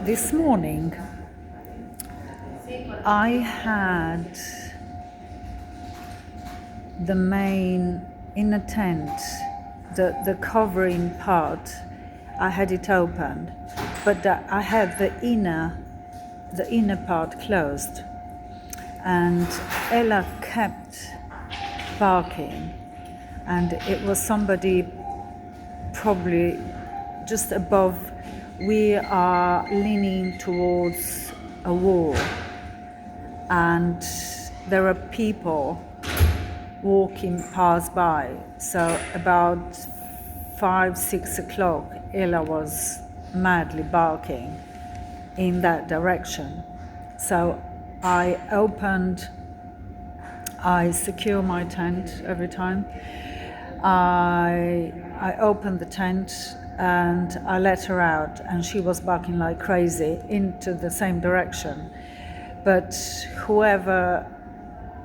This morning I had the main inner tent, the covering part, I had it open, but I had the inner part closed, and Ella kept barking, and it was somebody probably just above. We are leaning towards a wall, and there are people walking past by. So about 5-6 o'clock, Ella was madly barking in that direction. So I secure my tent every time. I opened the tent and I let her out, and she was barking like crazy into the same direction. But whoever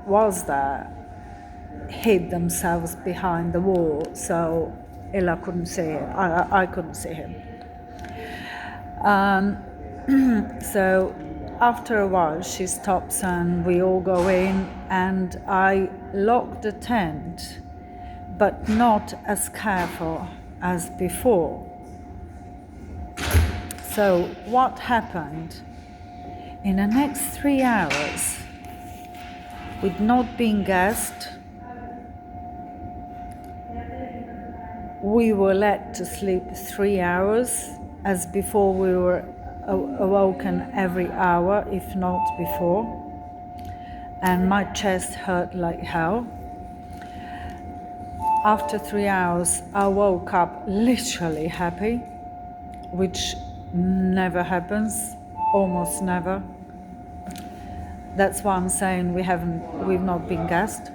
was there hid themselves behind the wall, so Ella couldn't see it. I couldn't see him. So after a while she stops and we all go in, and I lock the tent, but not as careful as before. So what happened? In the next 3 hours, with not being gassed, we were let to sleep 3 hours, as before we were awoken every hour, if not before. And my chest hurt like hell. After 3 hours, I woke up literally happy, which never happens, almost never. That's why I'm saying we've not been gassed.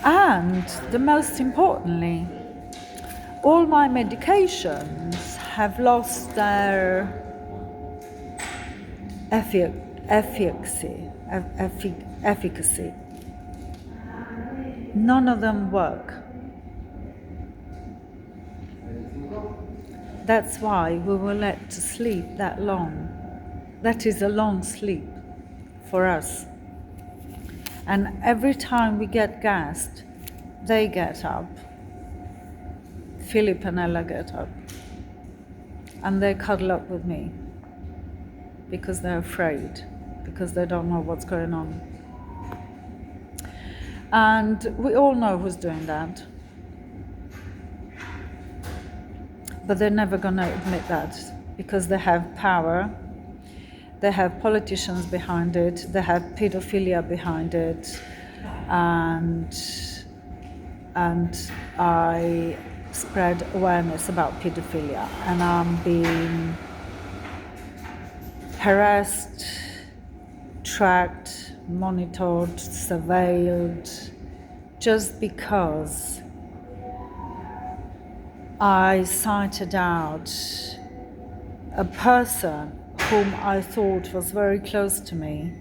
And the most importantly, all my medications have lost their efficacy. None of them work. That's why we were let to sleep that long. That is a long sleep for us. And every time we get gassed, they get up. Philip and Ella get up. And they cuddle up with me because they're afraid, because they don't know what's going on. And we all know who's doing that. But they're never going to admit that, because they have power. They have politicians behind it. They have pedophilia behind it. And I spread awareness about pedophilia. And I'm being harassed, tracked, monitored, surveilled, just because I cited out a person whom I thought was very close to me,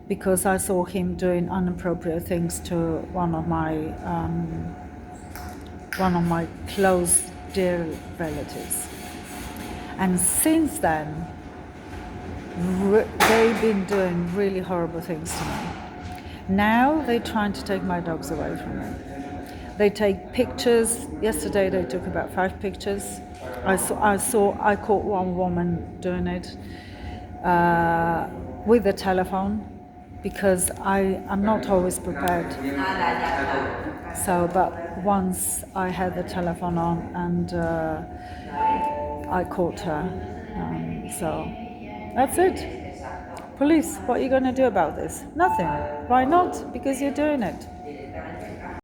because I saw him doing inappropriate things to one of my close, dear relatives. And since then, they've been doing really horrible things to me. Now they're trying to take my dogs away from me. They take pictures. Yesterday they took about 5 pictures. I caught one woman doing it with a telephone, because I'm not always prepared. So, but once I had the telephone on, and I caught her. So that's it. Police, what are you going to do about this? Nothing. Why not? Because you're doing it.